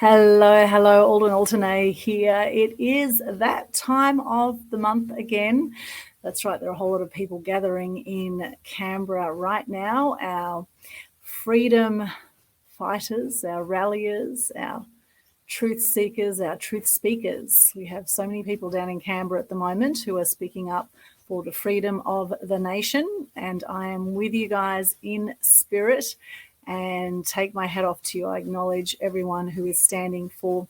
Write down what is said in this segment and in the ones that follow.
Hello, Aldwyn Altuney here. It is that time of the month again. That's right, there are a whole lot of people gathering in Canberra right now. Our freedom fighters, our ralliers, our truth seekers, our truth speakers. We have so many people down in Canberra at the moment who are speaking up for the freedom of the nation, and I am with you guys in spirit and take my hat off to you. I acknowledge everyone who is standing for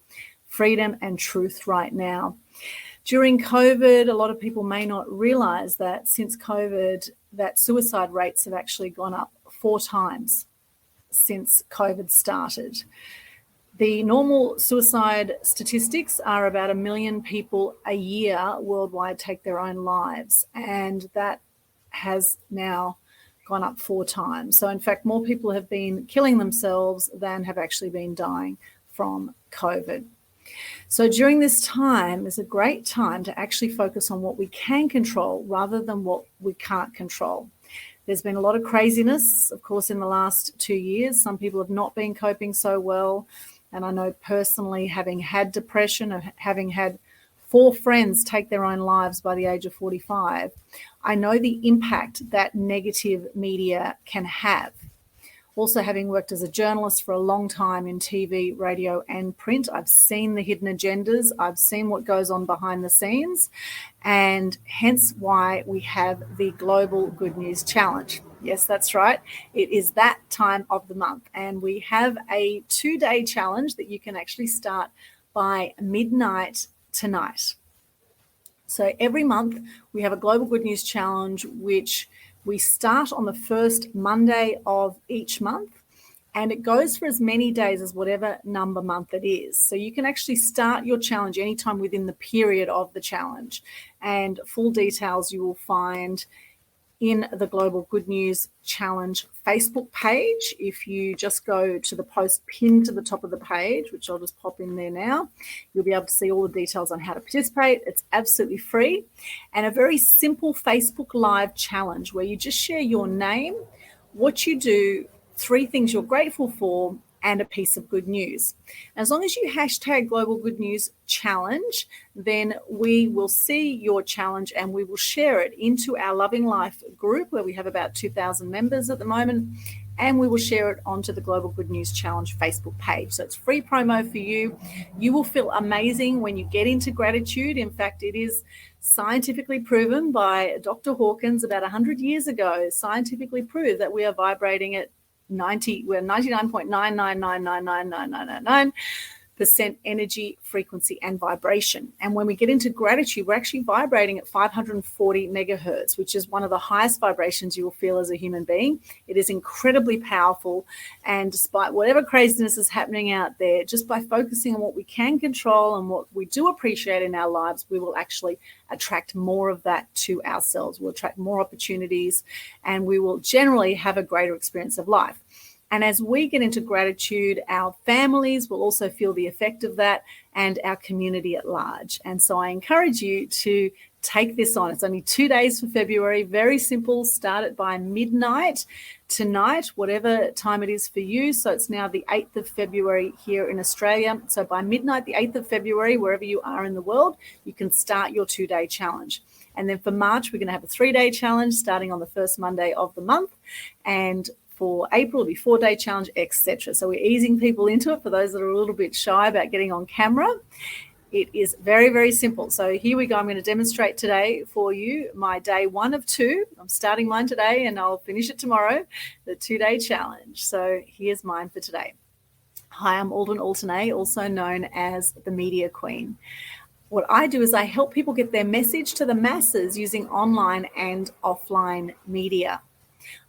freedom and truth right now. During COVID, a lot of people may not realize that since COVID, that suicide rates have actually gone up 4 times since COVID started. The normal suicide statistics are about 1 million people a year worldwide take their own lives, and that has now gone up 4 times. So in fact, more people have been killing themselves than have actually been dying from COVID. So during this time is a great time to actually focus on what we can control rather than what we can't control. There's been a lot of craziness, of course, in the last 2 years. Some people have not been coping so well. And I know personally, having had depression, having had 4 friends take their own lives by the age of 45, I know the impact that negative media can have. Also, having worked as a journalist for a long time in TV, radio, and print, I've seen the hidden agendas. I've seen what goes on behind the scenes, and hence why we have the Global Good News Challenge. Yes, that's right. It is that time of the month, and we have a 2-day challenge that you can actually start by midnight tonight. So every month we have a Global Good News Challenge, which we start on the first Monday of each month, and it goes for as many days as whatever number month it is. So you can actually start your challenge anytime within the period of the challenge, and full details you will find in the Global Good News Challenge Facebook page. If you just go to the post pinned to the top of the page, which I'll just pop in there now, you'll be able to see all the details on how to participate. It's absolutely free, and a very simple Facebook Live challenge where you just share your name, what you do, 3 things you're grateful for, and a piece of good news. As long as you hashtag Global Good News Challenge, then we will see your challenge and we will share it into our Loving Life group, where we have about 2,000 members at the moment, and we will share it onto the Global Good News Challenge Facebook page. So it's free promo for you. You will feel amazing when you get into gratitude. In fact, it is scientifically proven by Dr. Hawkins about 100 years ago, scientifically proved that we are vibrating at we're 99.9999999% energy, frequency, and vibration. And when we get into gratitude, we're actually vibrating at 540 megahertz, which is one of the highest vibrations you will feel as a human being. It is incredibly powerful. And despite whatever craziness is happening out there, just by focusing on what we can control and what we do appreciate in our lives, we will actually attract more of that to ourselves. We'll attract more opportunities, and we will generally have a greater experience of life. And as we get into gratitude, our families will also feel the effect of that, and our community at large. And so I encourage you to take this on. It's only 2 days for February. Very simple. Start it by midnight tonight, whatever time it is for you. So it's now the 8th of February here in Australia. So by midnight, the 8th of February, wherever you are in the world, you can start your 2-day challenge. And then for March, we're going to have a 3-day challenge starting on the first Monday of the month. And for April, it'll be 4-day challenge, etc. So we're easing people into it for those that are a little bit shy about getting on camera. It is very, very simple. So here we go. I'm going to demonstrate today for you my day 1 of 2. I'm starting mine today and I'll finish it tomorrow, the 2-day challenge. So here's mine for today. Hi, I'm Aldwyn Altuney, also known as the Media Queen. What I do is I help people get their message to the masses using online and offline media.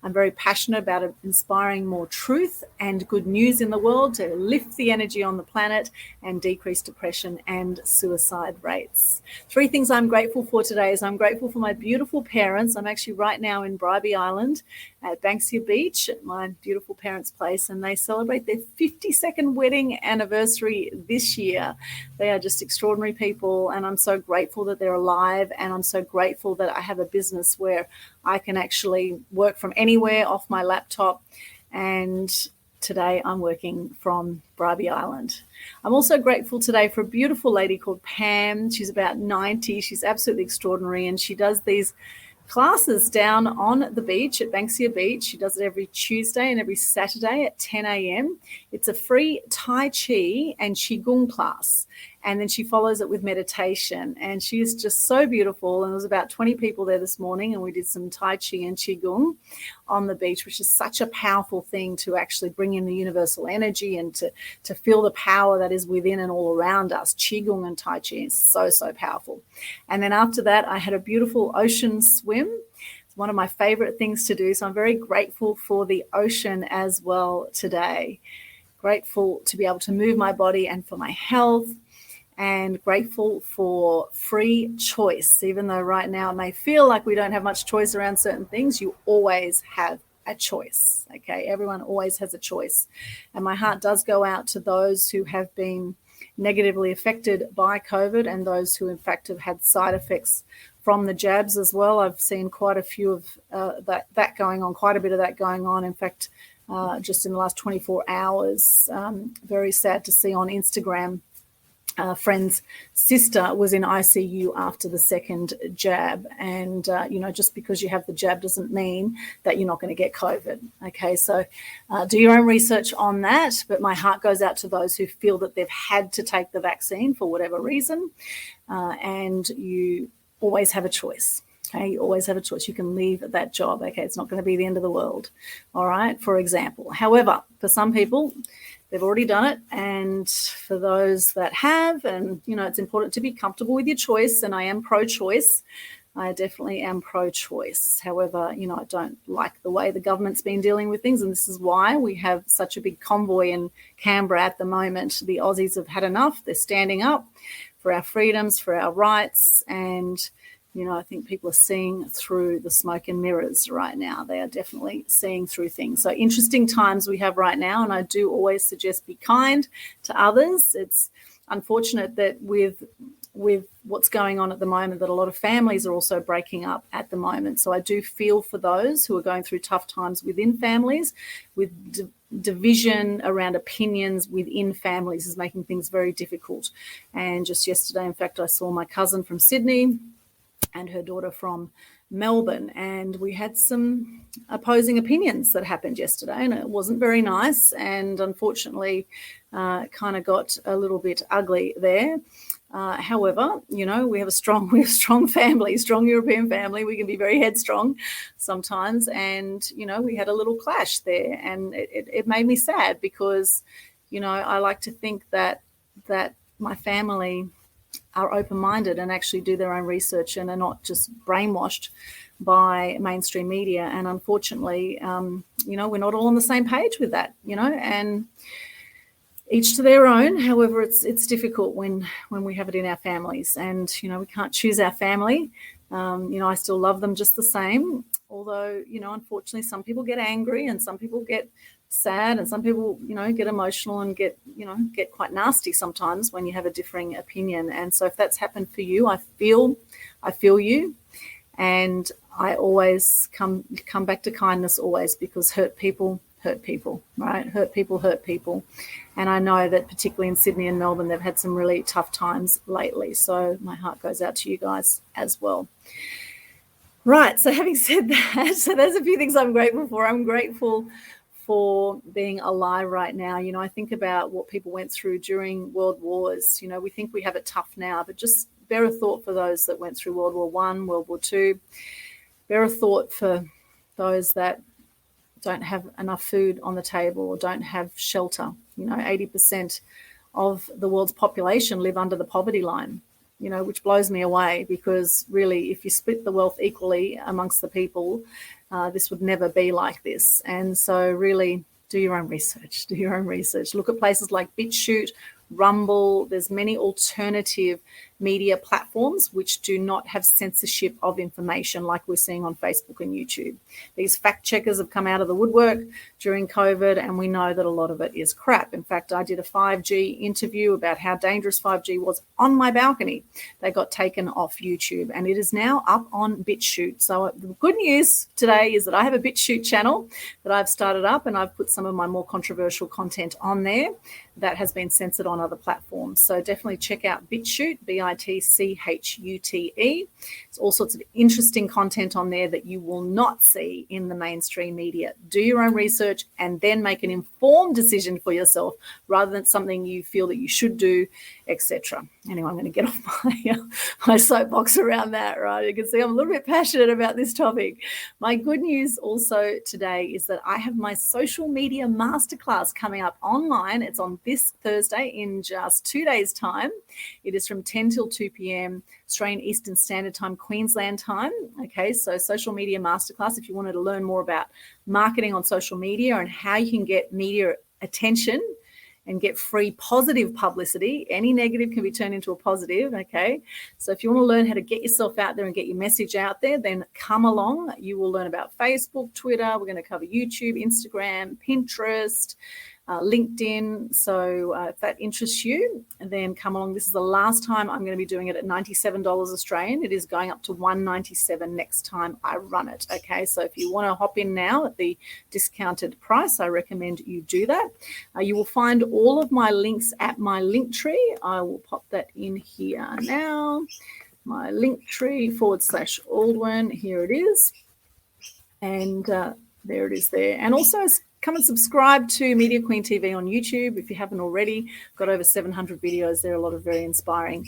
I'm very passionate about inspiring more truth and good news in the world to lift the energy on the planet and decrease depression and suicide rates. 3 things I'm grateful for today is I'm grateful for my beautiful parents. I'm actually right now in Bribie Island at Banksia Beach at my beautiful parents' place, and they celebrate their 52nd wedding anniversary this year. They are just extraordinary people, and I'm so grateful that they're alive, and I'm so grateful that I have a business where I can actually work from anywhere off my laptop and today I'm working from Bribie Island. I'm also grateful today for a beautiful lady called Pam. She's about 90. She's absolutely extraordinary, and she does these classes down on the beach at Banksia Beach. She does it every Tuesday and every Saturday at 10 a.m. It's a free Tai Chi and Qigong class. And then she follows it with meditation. And she is just so beautiful. And there was about 20 people there this morning, and we did some Tai Chi and Qigong on the beach, which is such a powerful thing to actually bring in the universal energy and to feel the power that is within and all around us. Qigong and Tai Chi is so, so powerful. And then after that, I had a beautiful ocean swim. It's one of my favorite things to do. So I'm very grateful for the ocean as well today. Grateful to be able to move my body and for my health. And grateful for free choice. Even though right now it may feel like we don't have much choice around certain things, you always have a choice, okay? Everyone always has a choice. And my heart does go out to those who have been negatively affected by COVID and those who, in fact, have had side effects from the jabs as well. I've seen quite a few of that going on, quite a bit of that going on. In fact, just in the last 24 hours, very sad to see on Instagram, friend's sister was in ICU after the second jab. And, just because you have the jab doesn't mean that you're not going to get COVID. Okay, so do your own research on that. But my heart goes out to those who feel that they've had to take the vaccine for whatever reason. And you always have a choice. Okay, you always have a choice. You can leave that job. Okay, it's not going to be the end of the world. All right, for example. However, for some people, they've already done it. And for those that have, and, it's important to be comfortable with your choice. And I am pro-choice. I definitely am pro-choice. However, I don't like the way the government's been dealing with things. And this is why we have such a big convoy in Canberra at the moment. The Aussies have had enough. They're standing up for our freedoms, for our rights. And I think people are seeing through the smoke and mirrors right now. They are definitely seeing through things. So interesting times we have right now, and I do always suggest be kind to others. It's unfortunate that with what's going on at the moment that a lot of families are also breaking up at the moment. So I do feel for those who are going through tough times within families, with division around opinions within families is making things very difficult. And just yesterday, in fact, I saw my cousin from Sydney and her daughter from Melbourne, and we had some opposing opinions that happened yesterday, and it wasn't very nice, and unfortunately kind of got a little bit ugly there. However, we have a strong family, strong European family. We can be very headstrong sometimes, and we had a little clash there, and it made me sad because I like to think that my family are open-minded and actually do their own research and are not just brainwashed by mainstream media. And unfortunately, we're not all on the same page with that, and each to their own. However, it's difficult when we have it in our families, and, we can't choose our family. I still love them just the same, although, unfortunately, some people get angry and some people get sad, and some people, get emotional and get quite nasty sometimes when you have a differing opinion. And so if that's happened for you, I feel you, and I always come back to kindness always, because hurt people, right? Hurt people. And I know that particularly in Sydney and Melbourne, they've had some really tough times lately. So my heart goes out to you guys as well. Right. So having said that, so there's a few things I'm grateful for. I'm grateful for being alive right now. I think about what people went through during world wars. We think we have it tough now, but just bear a thought for those that went through World War I, World War II. Bear a thought for those that don't have enough food on the table or don't have shelter. 80% of the world's population live under the poverty line, which blows me away, because really, if you split the wealth equally amongst the people, this would never be like this. And so really do your own research. Look at places like BitChute, Rumble. There's many alternative media platforms which do not have censorship of information like we're seeing on Facebook and YouTube. These fact checkers have come out of the woodwork during COVID, and we know that a lot of it is crap. In fact, I did a 5G interview about how dangerous 5G was on my balcony. They got taken off YouTube, and it is now up on BitChute. So the good news today is that I have a BitChute channel that I've started up, and I've put some of my more controversial content on there that has been censored on other platforms. So definitely check out BitChute, BitChute. There's all sorts of interesting content on there that you will not see in the mainstream media. Do your own research and then make an informed decision for yourself rather than something you feel that you should do, etc. Anyway, I'm going to get off my soapbox around that, right? You can see I'm a little bit passionate about this topic. My good news also today is that I have my social media masterclass coming up online. It's on this Thursday in just 2 days' time. It is from 10 till 2 p.m. Australian Eastern Standard Time, Queensland time. Okay, so social media masterclass, if you wanted to learn more about marketing on social media and how you can get media attention and get free positive publicity. Any negative can be turned into a positive, okay? So if you want to learn how to get yourself out there and get your message out there, then come along. You will learn about Facebook, Twitter. We're going to cover YouTube, Instagram, Pinterest, LinkedIn. So if that interests you, then come along. This is the last time I'm going to be doing it at $97 Australian. It is going up to $197 next time I run it. Okay, so if you want to hop in now at the discounted price, I recommend you do that. You will find all of my links at my link tree. I will pop that in here now. My link tree /Aldwyn. Here it is. And there it is there. And also come and subscribe to Media Queen TV on YouTube if you haven't already. Got over 700 videos there, a lot of very inspiring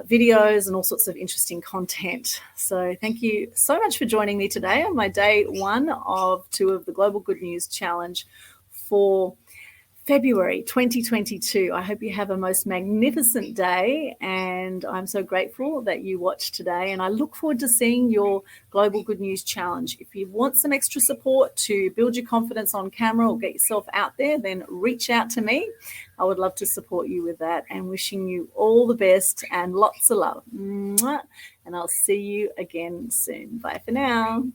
videos and all sorts of interesting content. So thank you so much for joining me today on my day 1 of 2 of the Global Good News Challenge for February 2022. I hope you have a most magnificent day, and I'm so grateful that you watched today, and I look forward to seeing your Global Good News Challenge. If you want some extra support to build your confidence on camera or get yourself out there, then reach out to me. I would love to support you with that, and wishing you all the best and lots of love. Mwah. And I'll see you again soon. Bye for now.